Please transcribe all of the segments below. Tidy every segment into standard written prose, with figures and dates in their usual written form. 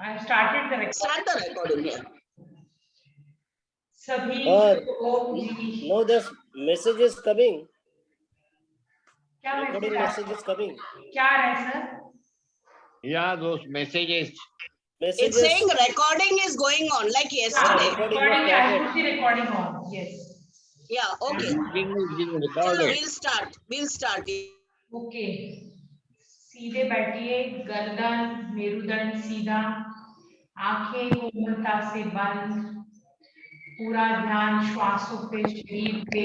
I have started the recording. Start the recording here. सभी No, this message is coming. क्या Recording message is coming. क्या है sir? Yeah, those messages. It's saying recording is going on like yesterday. Recording, I put the recording on. Yes. Yeah, okay. Recorded. We'll start. Okay. सीधे बैठिए, गर्दन मेरुदंड सीधा, आंखें कोमलता से बंद, पूरा ध्यान श्वासों पे, शरीर पे।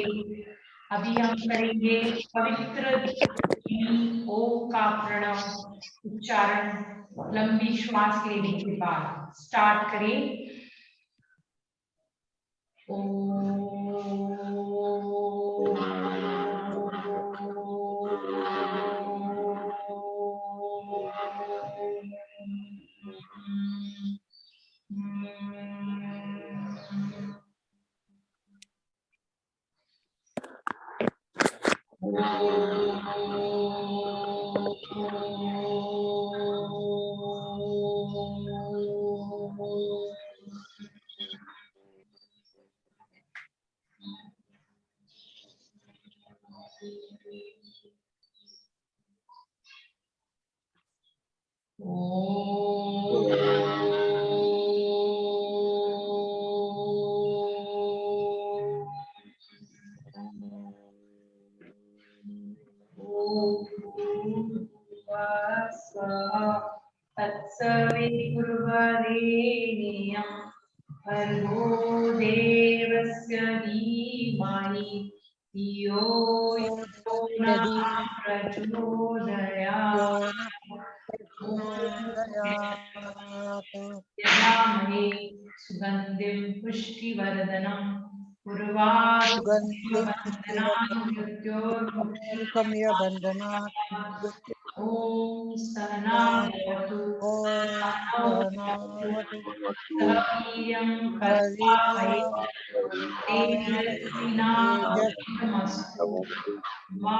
अभी हम करेंगे पवित्र ओम का प्रणव उच्चारण लंबी श्वास लेने के बाद। स्टार्ट करें। तत्सवितुर्वरेण्यं भर्गो देवस्य धीमहि धियो यो नः प्रचोदयात् यजामहे सुगन्धिं पुष्टिवर्धनम् उर्वारुकमयबन्धनात् ओम सहनावतु सहवीर्यं करवावहै तेजस्विनावधीतमस्तु मा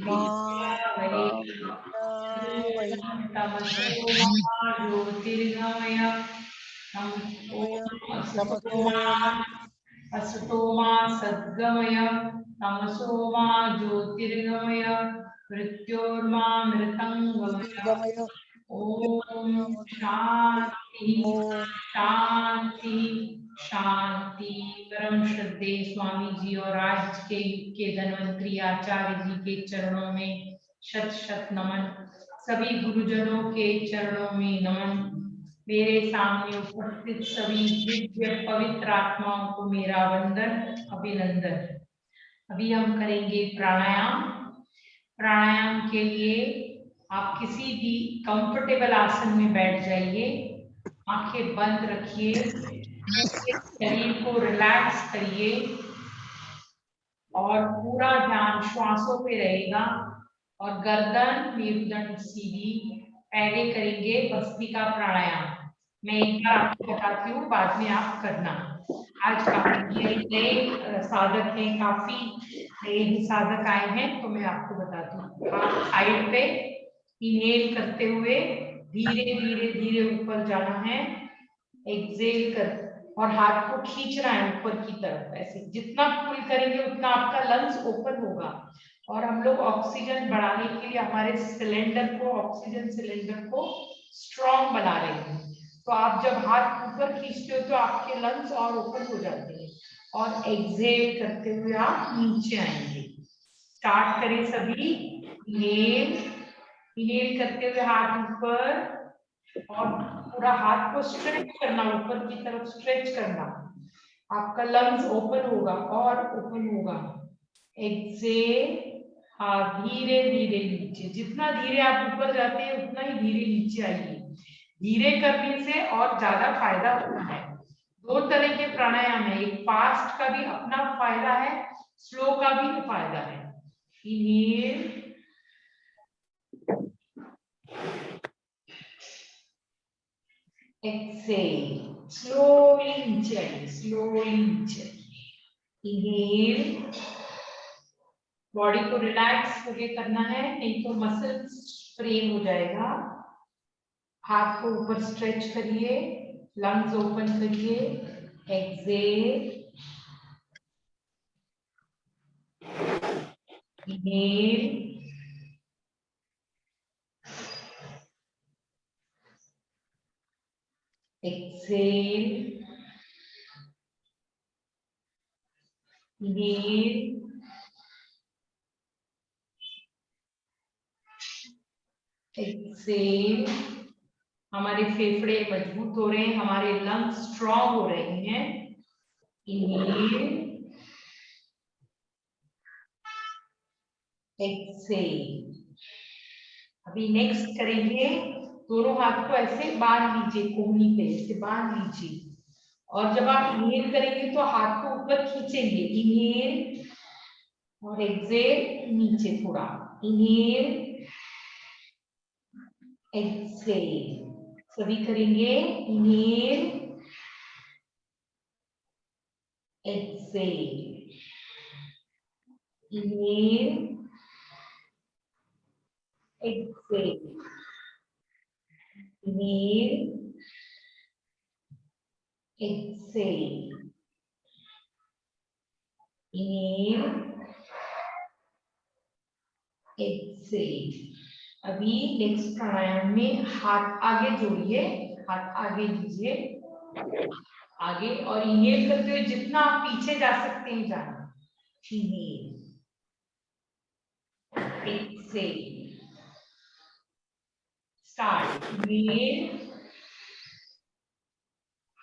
विद्विषावहै तमसो मा ज्योतिर्गमय असतो मा सद्गमय तमसो मा ज्योतिर्गमय मृत्योर्मामृतंगमय। ओम शांति शांति शांति। परम श्रद्धेय स्वामी जी और आज के युग के धन्वंतरी आचार्य जी के चरणों में शत शत नमन। सभी गुरुजनों के चरणों में नमन। मेरे सामने उपस्थित सभी दिव्य पवित्र आत्माओं को मेरा वंदन अभिनंदन। अभी हम करेंगे प्राणायाम। प्राणायाम के लिए आप किसी भी कंफर्टेबल आसन में बैठ जाइए, आंखें बंद रखिए, शरीर को रिलैक्स करिए और पूरा ध्यान श्वासों पे रहेगा और गर्दन मेरुदंड सीधी। पहले करेंगे भस्त्रिका प्राणायाम। मैं एक बार आपको बताती हूँ, बाद में आप करना। आज काफी नए साधक हैं, काफी नए साधक आए हैं, तो मैं आपको बताती हूँ। हाथ साइड पे इनहेल करते हुए धीरे धीरे धीरे ऊपर जाना है, एक्सहेल कर और हाथ को खींचना है ऊपर की तरफ। ऐसे जितना पुल करेंगे उतना आपका लंग्स ओपन होगा और हम लोग ऑक्सीजन बढ़ाने के लिए हमारे सिलेंडर को, ऑक्सीजन सिलेंडर को स्ट्रॉन्ग बना रहे हैं। तो आप जब हाथ ऊपर खींचते हो तो आपके लंग्स और ओपन हो जाते हैं और एक्सहेल करते हुए आप नीचे आएंगे। स्टार्ट करें सभी। इनहेल करते हुए हाथ ऊपर और पूरा हाथ को स्ट्रेच करना, ऊपर की तरफ स्ट्रेच करना। आपका लंग्स ओपन होगा और ओपन होगा। एक्सहेल, हाथ धीरे धीरे नीचे। जितना धीरे आप ऊपर जाते हैं उतना ही धीरे नीचे आइए। धीरे करने से और ज्यादा फायदा होता है। दो तरह के प्राणायाम है, एक फास्ट का भी अपना फायदा है, स्लो का भी फायदा है। इनहेल, एक्सहेल, स्लोली नीचे आइए, स्लोली नीचे आइए। इनहेल, बॉडी को रिलैक्स करके करना है, नहीं तो मसल्स स्ट्रेन हो जाएगा। हाथ को ऊपर स्ट्रेच करिए, लंग्स ओपन करिए, exhale, inhale, exhale, inhale, exhale. हमारे फेफड़े मजबूत हो रहे हैं, हमारे लंग्स स्ट्रॉन्ग हो रहे हैं। Inhale, exhale. अभी नेक्स्ट करेंगे, दोनों हाथ को ऐसे बांध लीजिए, कोहनी पे ऐसे बांध लीजिए, और जब आप इनहेल करेंगे तो हाथ को ऊपर खींचेंगे, इनहेल और एक्सेल, नीचे थोड़ा, इनहेल, एक्सेल। सभी करेंगे, inhale, exhale, inhale, exhale, inhale, exhale, inhale, exhale. अभी नेक्स्ट प्राणायाम में हाथ आगे जोड़िए, हाथ आगे लीजिए, आगे, और इनहेल करते हुए जितना आप पीछे जा सकते हैं जाना, इनहेल, एक्सेल, स्टार्ट, इनहेल,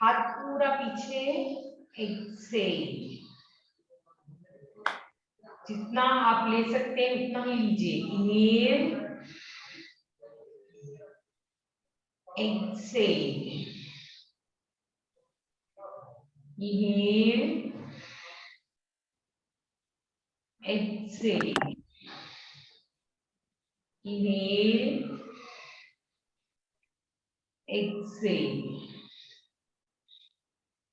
हाथ पूरा पीछे, एक्सेल, जितना आप ले सकते हैं उतना ही लीजिए, inhale, exhale, inhale, exhale, inhale, exhale,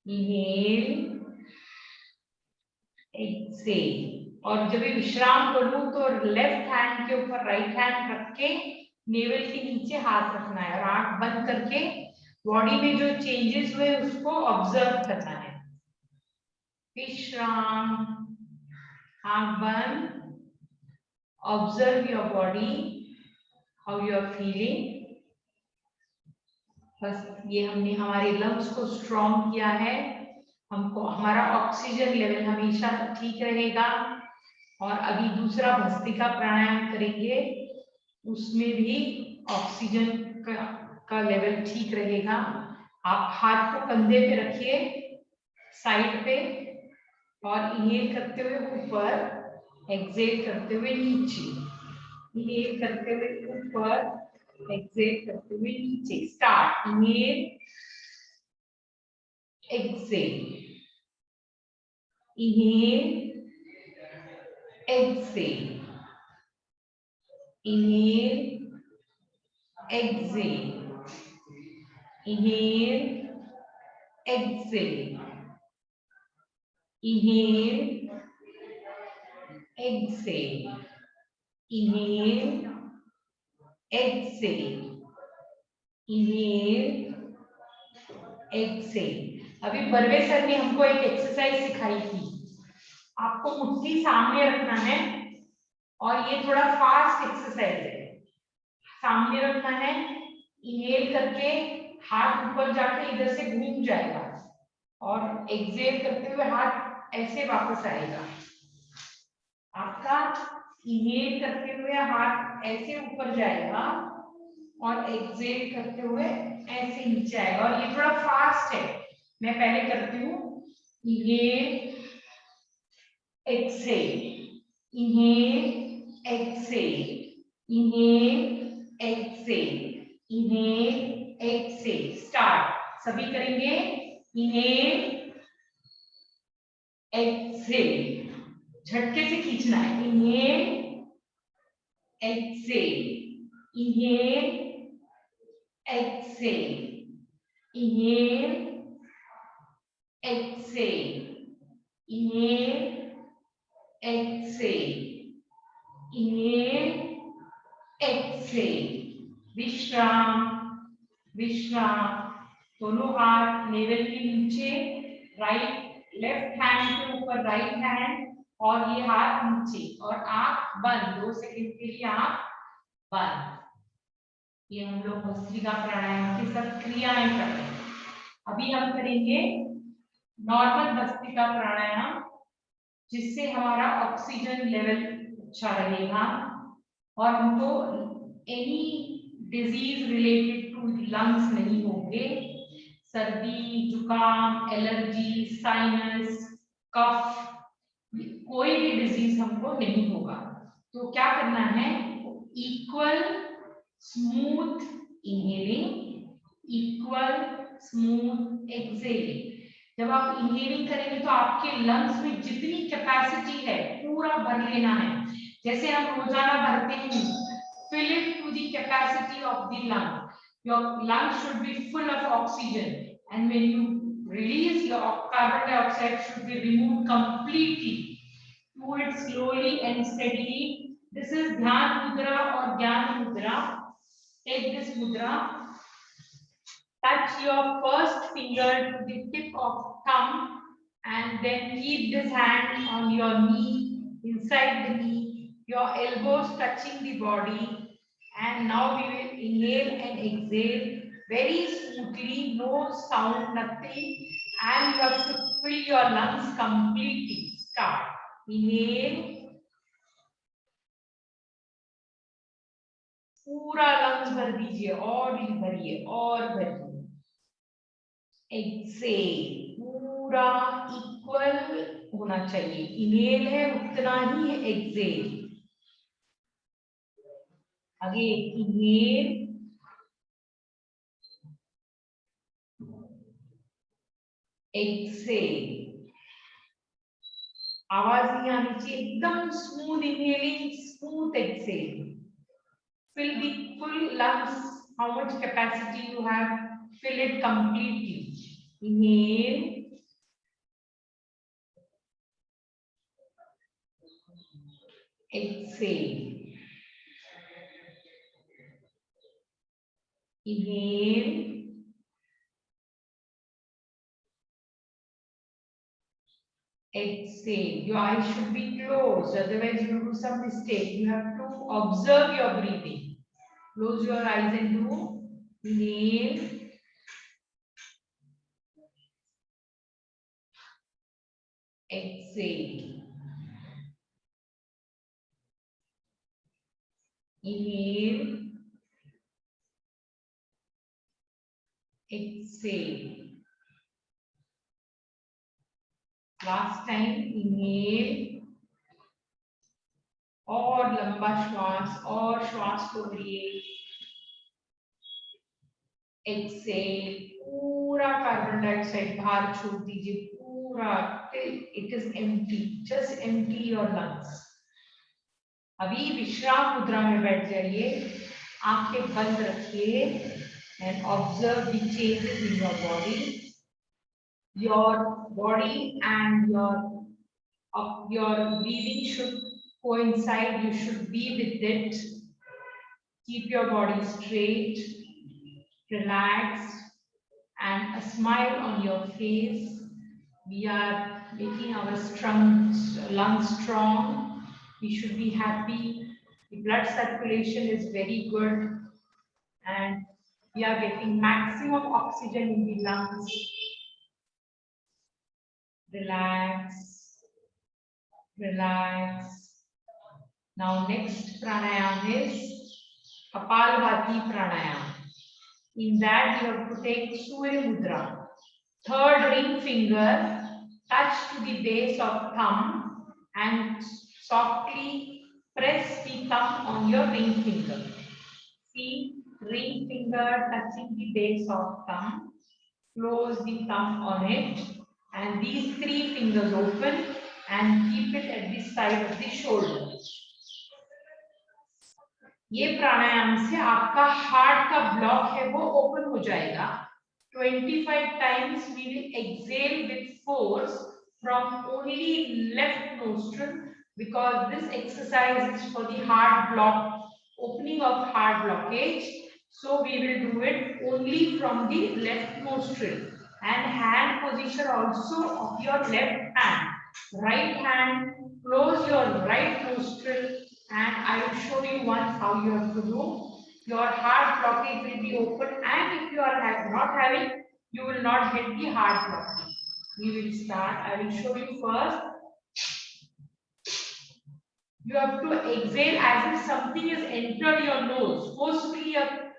inhale, exhale. और जब भी विश्राम करूं तो लेफ्ट हैंड के ऊपर राइट हैंड रख के नेवल के नीचे हाथ रखना है, और आंख बंद करके बॉडी में जो चेंजेस हुए उसको ऑब्जर्व करना है। विश्राम, आंख बंद, observe your body, how you are feeling. बस ये हमने हमारे लंग्स को स्ट्रॉन्ग किया है, हमको हमारा ऑक्सीजन लेवल हमेशा ठीक रहेगा। और अभी दूसरा भस्त्रिका प्राणायाम करेंगे, उसमें भी ऑक्सीजन का लेवल ठीक रहेगा। आप हाथ को कंधे पे रखिए, साइड पे, और इनहेल करते हुए ऊपर, एक्सेल करते हुए नीचे, इनहेल करते हुए ऊपर, एक्सेल करते हुए नीचे। Start, inhale, exhale, inhale, exhale, inhale, exhale, inhale, exhale, inhale, exhale, inhale, exhale, inhale, exhale. अभी बर्वे सर ने हमको एक एक्सरसाइज सिखाई थी, आपको मुट्ठी सामने रखना है, और ये थोड़ा फास्ट एक्सरसाइज है। सामने रखना है, इनहेल करके हाथ ऊपर जाके इधर से घूम जाएगा, और एक्सेल करते हुए हाथ ऐसे वापस आएगा। आपका इनहेल करते हुए हाथ ऐसे ऊपर जाएगा, और एक्सेल करते हुए ऐसे नीचे आएगा, और ये थोड़ा फास्ट है। मैं पहले करती हूँ, inhale, exhale, inhale, exhale, inhale, exhale, inhale, exhale. Start, सभी करेंगे, इनहेल, एक्सेल, झटके से खींचना है, inhale, exhale, inhale, exhale, inhale, exhale, inhale, exhale, inhale, exhale. विश्राम, विश्राम। दोनों हाथ नेवल के नीचे, लेफ्ट हैंड के ऊपर राइट हैंड, और ये हाथ नीचे, और आंख बंद। 2 सेकंड के लिए आंख बंद। ये हम लोग भस्त्रिका प्राणायाम की सब क्रियाएं कर रहे हैं। अभी हम करेंगे नॉर्मल भस्त्रिका प्राणायाम, जिससे हमारा ऑक्सीजन लेवल अच्छा रहेगा और हमको any disease related to lungs नहीं होंगे। सर्दी, जुकाम, एलर्जी, साइनस, कफ, कोई भी डिजीज हमको नहीं होगा। तो क्या करना है, equal smooth inhaling, equal smooth exhaling. जब आप इनहेलिंग करेंगे तो आपके लंग्स में जितनी कैपेसिटी है पूरा भर लेना है। जैसे हम रोजाना भरते हैं, fill it to the capacity of the lung. Your lungs should be full of oxygen, and when you release, your carbon dioxide should be removed completely. Do it slowly and steadily. This is Dhyan Mudra or Gyan Mudra. Take this mudra. Touch your first finger to the tip of thumb, and then keep this hand on your knee, inside the knee, your elbows touching the body. And now we will inhale and exhale very smoothly, no sound, nothing. And you have to fill your lungs completely. Start. Inhale. पूरा lungs भर दीजिए, और भरिए, और भरिए। Excel, पूरा equal होना चाहिए। इनहेल है उतना ही है एक्सेल। आगे इनहेल, एक्सेल। आवाज नहीं आनी चाहिए, एकदम smooth inhaling, smooth exhale. Fill the full lungs, how much capacity you have, fill it completely. Inhale, exhale. Inhale, exhale. Your eyes should be closed, otherwise you do some mistake. You have to observe your breathing. Close your eyes and do inhale, exhale. Inhale, exhale. Last time, inhale, और लंबा श्वास, और श्वास को लिए। Excel, पूरा carbon dioxide बाहर छोड़ दीजिए, पूरा till it is empty. Just empty your lungs. अभी विश्राम मुद्रा में बैठ जाइए, आंखें बंद रखिए and observe the changes in your body. Your body and your breathing should coincide. You should be with it. Keep your body straight, relaxed, and a smile on your face. We are making our lungs strong. We should be happy. The blood circulation is very good, and we are getting maximum oxygen in the lungs. Relax, relax. Now next pranayam is Kapalbhati pranayam. In that you have to take Surya Mudra. Third ring finger touch to the base of thumb and softly press the thumb on your ring finger. See, ring finger touching the base of thumb. Close the thumb on it, and these 3 fingers open and keep it at the side of the shoulder. ये प्राणायाम से आपका heart का block है वो open हो जाएगा। 25 times we will exhale with force from only left nostril, because this exercise is for the heart block, opening of heart blockage. So we will do it only from the left nostril, and hand position also of your left hand. Right hand, close your right nostril, and I will show you once how you have to do. Your heart blockage will be open, and if you are not having, you will not get the heart blockage. We will start. I will show you first. You have to exhale as if something is entered your nose. Forcefully you are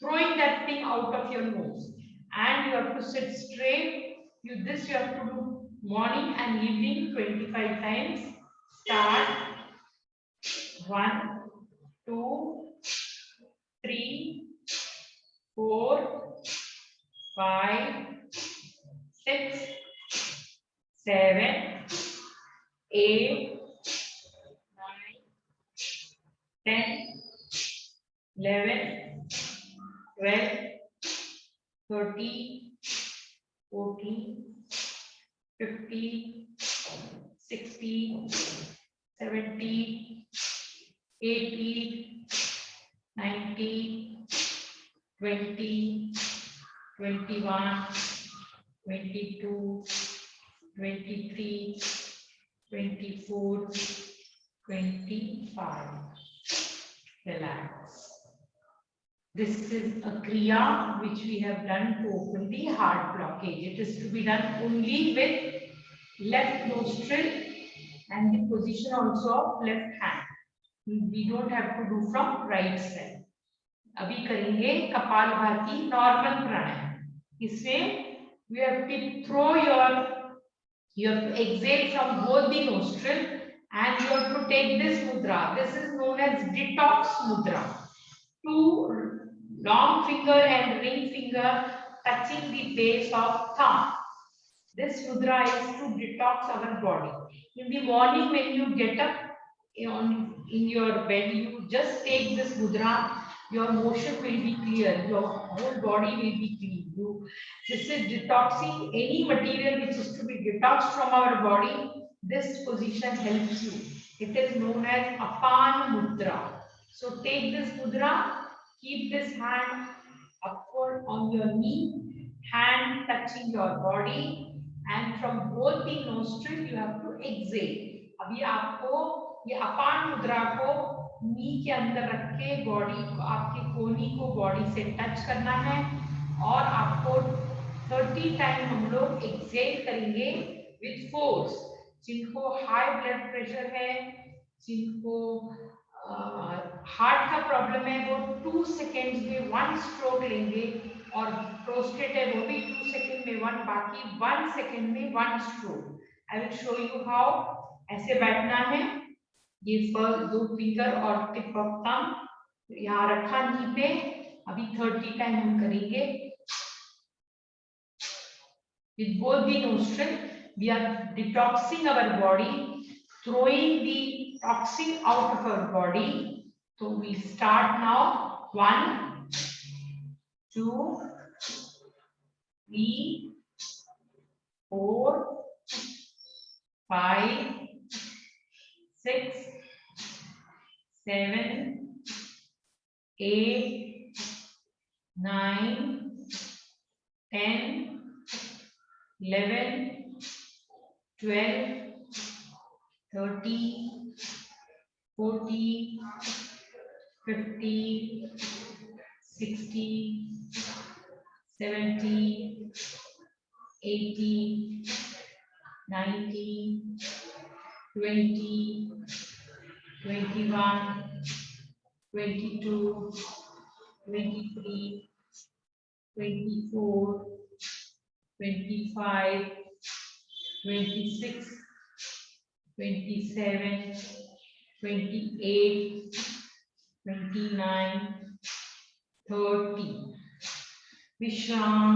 throwing that thing out of your nose. And you have to sit straight. This you have to do morning and evening 25 times. Start. 1, 2, 3, 4, 5, 6, 7, 8, 10, 11, 12, 13, 14, 15, 16, 17, 18, 19, 20, 21, 22, 23, 24, 25. Relax. This is a kriya which we have done to open the heart blockage. It is to be done only with left nostril and the position also of left hand. We don't have to do from right side. अभी करेंगे kapalbhati normal प्राणायाम. इसमें we have to throw you have to exhale from both the nostril and you have to take this mudra. This is known as detox mudra. Two long finger and ring finger touching the base of thumb. This mudra is to detox our body. In the morning when you get up in your bed, you just take this mudra. Your motion will be clear. Your whole body will be clean. This is detoxing any material which is to be detoxed from our body. This position helps you. It is known as Apan Mudra. So take this mudra. Keep this hand upward on your knee, hand touching your body, and from both the nostril you have to exhale. अभी आपको ये अपान मुद्रा को नी के अंदर रख के body को, आपके कोहनी को बॉडी से टच करना है और आपको 30 टाइम हम लोग एक्सहेल करेंगे विद फोर्स. जिनको हाई ब्लड प्रेशर है, जिनको हार्ट का प्रॉब्लम है, वो 2 सेकेंड्स में 1 स्ट्रोक लेंगे, और प्रोस्टेट है वो भी 2 सेकेंड में 1, बाकी 1 सेकेंड में 1 stroke. I will show you how. ऐसे बैठना है, ये फर्स्ट 2 फिंगर और टिप ऑफ थंब यहाँ रखा नी पे. अभी 30 टाइम हम करेंगे with both the nostril. We are detoxing our body, throwing the toxin out of our body. So we start now. 1, 2, 3, 4, 5, 6, 7, 8, 9, 10, 11, 12, 13, 14, 15, 16, 17, 18, 19, 20, 21, 22, 23, 24, 25, 26, 27, 28, 29, 30. विश्राम.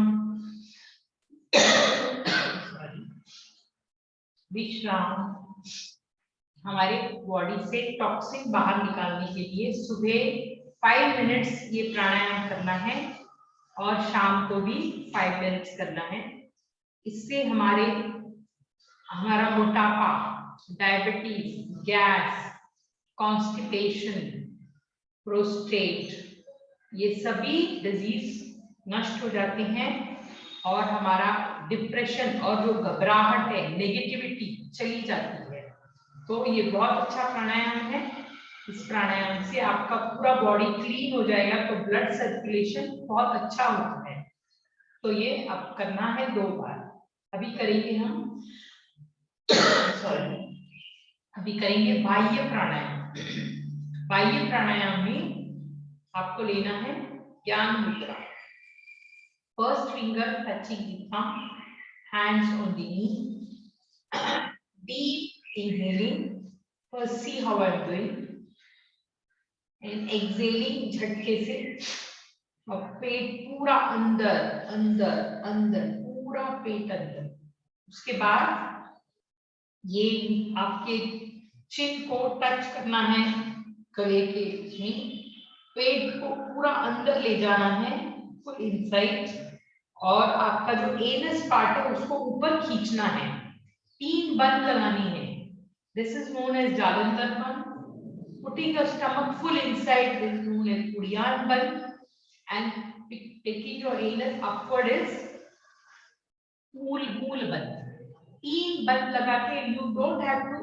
विश्राम. हमारे बॉडी से टॉक्सिन बाहर निकालने के लिए सुबह 5 मिनट्स ये प्राणायाम करना है और शाम को भी 5 मिनट्स करना है. इससे हमारा मोटापा, डायबिटीज, गैस, कॉन्स्टिपेशन, प्रोस्टेट, ये सभी डिजीज नष्ट हो जाते हैं और हमारा डिप्रेशन और जो घबराहट है, नेगेटिविटी चली जाती है। तो ये बहुत अच्छा प्राणायाम है। इस प्राणायाम से आपका पूरा बॉडी क्लीन हो जाएगा, तो ब्लड सर्कुलेशन बहुत अच्छा होता है। तो ये अब करना है 2 बार। अभी करेंगे हम सॉरी अभी करेंगे बाह्य प्राणायाम। बाह्य प्राणायाम में आपको लेना है ज्ञान मुद्रा। First finger touching the thumb, hands on the knee, deep inhaling. First see how I'm doing and exhaling झटके से, और पेट पूरा अंदर अंदर अंदर, पूरा पेट अंदर। उसके बाद ये आपके चिन को टच करना है गले के इसमें, पेट को पूरा अंदर ले जाना है, फुल इनसाइड, और आपका जो एनस पार्ट है उसको ऊपर खींचना है। 3 बंद लगानी है। This is known as Jalandhar bandh. Putting your stomach full inside is known as Udyan Band, and taking your anus upward is Mool Band. 3 बंद लगा के, you don't have to,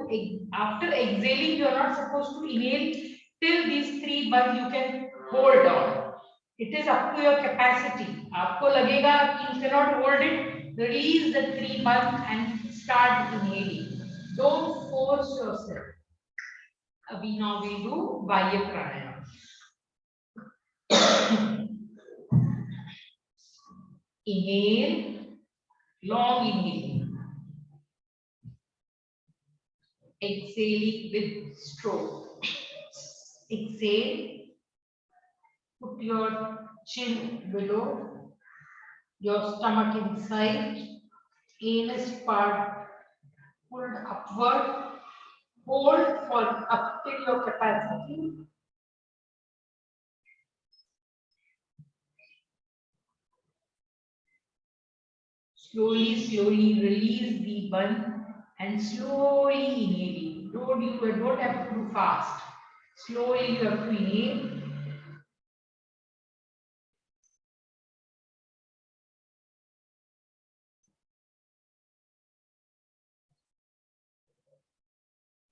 after exhaling you are not supposed to inhale till these 3 band you can hold on. It is up to your capacity. आपको लगेगा कि you cannot hold it, release the 3 band and start inhaling. Don't force yourself. अभी now we do बाह्य प्राणायाम। Inhale, long inhaling. Exhaling with stroke. Exhale, put your chin below, your stomach inside, anus part pulled upward, hold for up till your capacity. Slowly release the bun and slowly inhaling. You don't have to do fast. Slowly you have to inhale.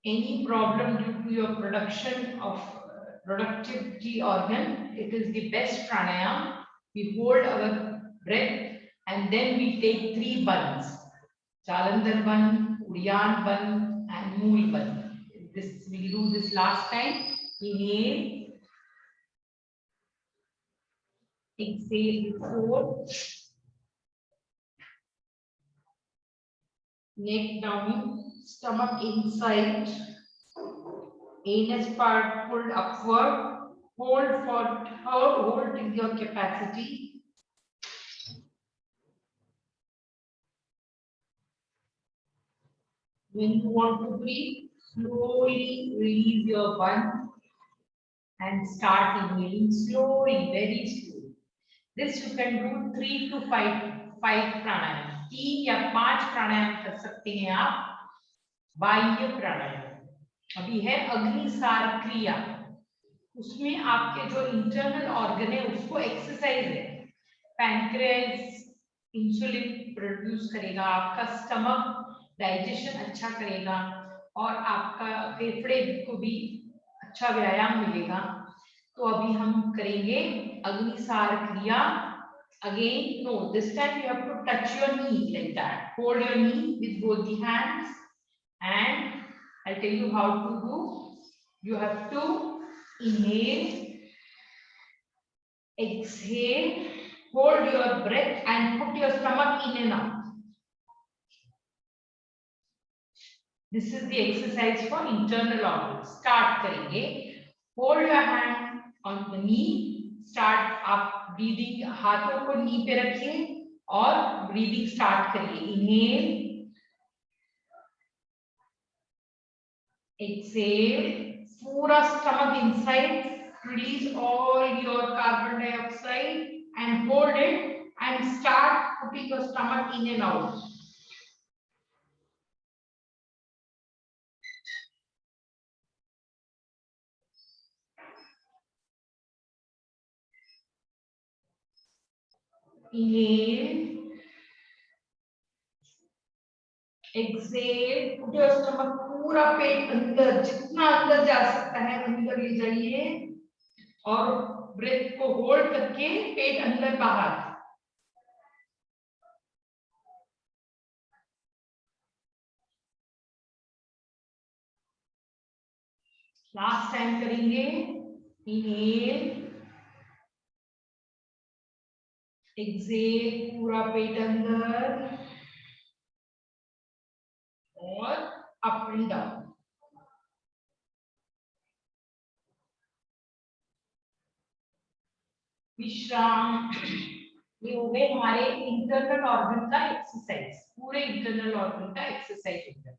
Any problem due to your production of productivity organ, it is the best pranayam. We hold our breath and then we take 3 buns: Jalandhar bun, Udyan bun, and Mool bun. This we do this last time. Inhale, exhale with 4, neck down, stomach inside, anus part pulled upward, hold till your capacity. When you want to breathe, slowly release your bun and start inhaling slowly, very slowly. This you can do 3 to 5 प्राणायाम, 3 या 5 प्राणायाम कर सकते हैं आप। बाह्य प्राणायाम अभी है अग्निसार क्रिया, उसमें आपके जो इंटरनल ऑर्गन है उसको एक्सरसाइज है। पैनक्रियास इंसुलिन प्रोड्यूस करेगा, आपका स्टमक डाइजेशन अच्छा करेगा, और आपका फेफड़े को भी अच्छा व्यायाम मिलेगा। तो अभी हम करेंगे अग्निसार क्रिया। Again, no, this time you have to touch your knee like that. Hold your knee with both the hands, and I'll tell you how to do. You have to inhale, exhale, hold your breath and put your stomach in and out. This is the exercise for internal organs. Start करेंगे. Hold your hand on the knee. Start आप breathing, हाथों को नी पे रखिए और breathing start करिए. Inhale, exhale, पूरा stomach inside. Release all your carbon dioxide and hold it and start putting your stomach in and out. Inhale, exhale, put your stomach, पूरा पेट अंदर, जितना अंदर जा सकता है अंदर ले जाइए और ब्रेथ को होल्ड करके पेट अंदर बाहर। लास्ट टाइम करेंगे, इनहेल, एक्सेल, पूरा पेट अंदर और अप एंड डाउन। विश्राम। ये हो गए हमारे इंटरनल ऑर्गन का एक्सरसाइज, पूरे इंटरनल ऑर्गन का एक्सरसाइज होगा।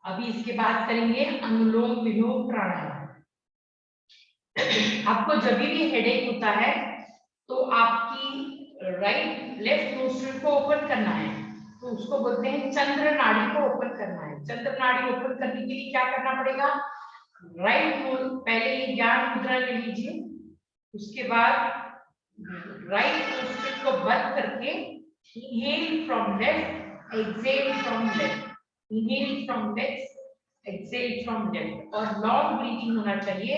अभी इसके बाद करेंगे अनुलोम विलोम प्राणायाम। आपको जब भी हेडेक होता है तो आपकी राइट लेफ्ट नोस्ट्रिल को ओपन करना है, तो उसको बोलते हैं चंद्र नाड़ी को ओपन करना है। चंद्र नाड़ी ओपन करने के लिए क्या करना पड़ेगा, राइट पहले ये ज्ञान मुद्रा ले लीजिए, उसके बाद राइट नोस्ट्रिल को बंद करके inhale from left, exhale from left, inhale from left, exhale from left, और लॉन्ग ब्रीथिंग होना चाहिए।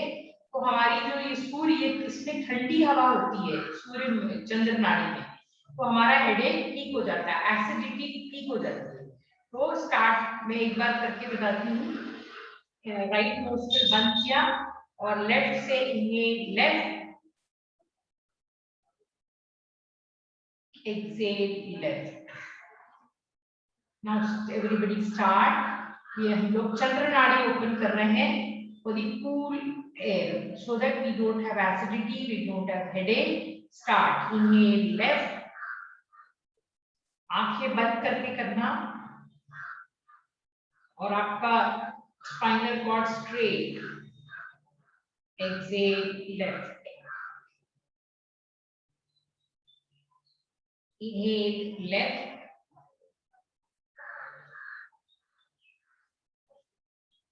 तो हमारी जो ये सूर्य, इसमें ठंडी हवा होती है सूर्य में, चंद्र नाड़ी में, तो हमारा हेडेक ठीक हो जाता है, एसिडिटी ठीक हो जाती है। तो स्टार्ट में एक बार करके बताती हूँ। राइट नोस्ट्रिल बंद किया और लेफ्ट से inhale left, exhale left. Now everybody start. ये हम लोग चंद्र नाड़ी ओपन कर रहे हैं for the cool air so that we don't have acidity, we don't have headache. Start. Inhale left. आंखें बंद करके करना और आपका spinal cord straight. Exhale left. Inhale left.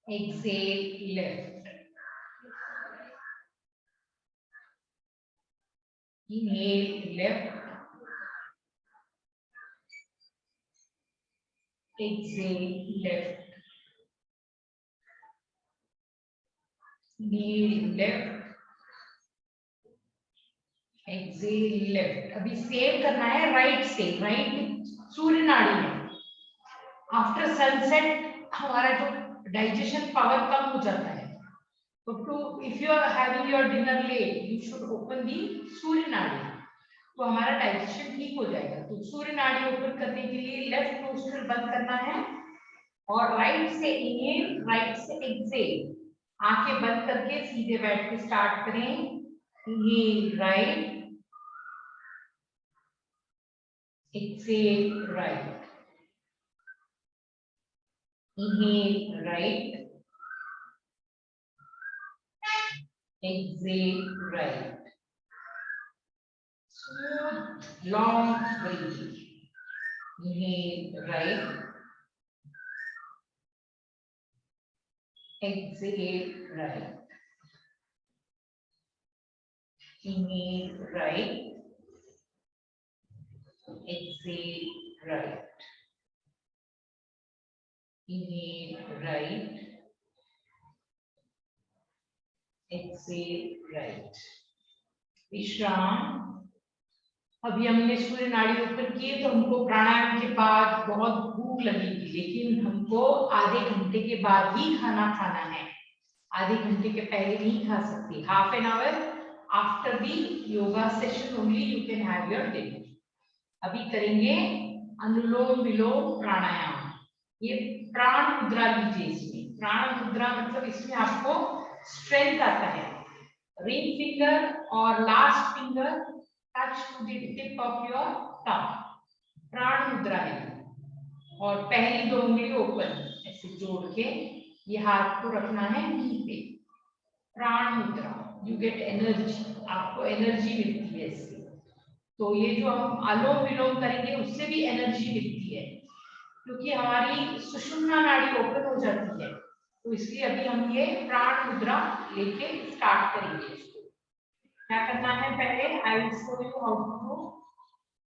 Exhale left. Inhale left. Exhale left. Inhale left. Exhale left. अभी save करना है right से, राइट सूर्य नाड़ी में। आफ्टर सनसेट हमारा जो डाइजेशन पावर कम हो जाता है, तो to if you are having your dinner late, you should open the surya nadi, तो हमारा डाइजेशन ठीक हो जाएगा। तो सूर्य नाड़ी ओपन करने के लिए लेफ्ट नोस्ट्रिल बंद करना है और राइट से इनहेल, राइट से एक्सहेल, आंखें बंद करके सीधे बैठ के स्टार्ट करें। Inhale right, exhale right. Inhale right. Exhale right. Smooth, long breathing. Inhale right. Exhale right. Inhale right. Exhale right. Inhale right. Exhale right. विश्राम। अभी हमने सूर्य नाड़ी ओपन किए, तो हमको प्राणायाम के बाद बहुत भूख लगेगी, लेकिन हमको आधे घंटे के बाद ही खाना खाना है, आधे घंटे के पहले नहीं खा सकते। Half an hour after the yoga session only you can have your dinner. अभी करेंगे अनुलोम विलोम प्राणायाम। ये प्राण मुद्रा लीजिए। इसमें प्राण मुद्रा मतलब इसमें आपको स्ट्रेंथ आता है। रिंग फिंगर और last finger touch to the tip of your thumb, prana mudra है। और पहली दो उंगली ओपन ऐसे जोड़ के ये हाथ को रखना है नी पे, प्राण मुद्रा। यू गेट एनर्जी, आपको एनर्जी मिलती है इससे। तो ये जो हम अनुलोम विलोम करेंगे उससे भी एनर्जी मिलती है, क्योंकि हमारी सुषुम्ना नाड़ी ओपन हो जाती है। तो इसलिए अभी हम ये प्राण मुद्रा लेके स्टार्ट करेंगे। इसको क्या करना है, पहले I will show you how to do.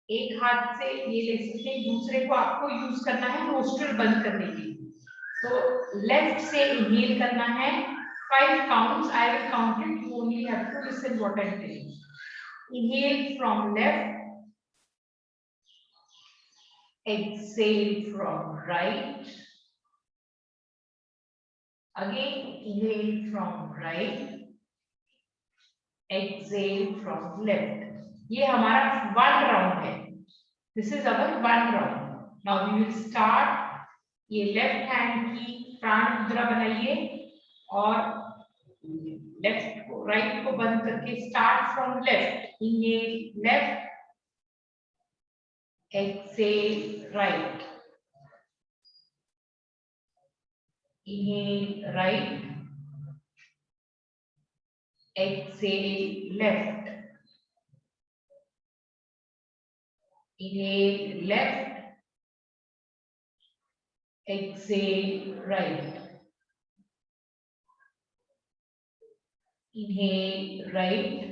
एक हाथ से ये ले सकते हैं, दूसरे को आपको यूज करना है नोस्ट्रल बंद करने के लिए। तो लेफ्ट से इनहेल करना है, 5 counts, I will count it, you only have to listen what I am telling. Inhale from left, exhale from right, again inhale from right, exhale from left. ये हमारा 1 राउंड है। This is our 1 round. Now we will start. ये left hand की प्राण मुद्रा बनाइए और left को राइट को बंद करके start from left, inhale left, exhale right, inhale right, exhale left, inhale left, exhale right, inhale right,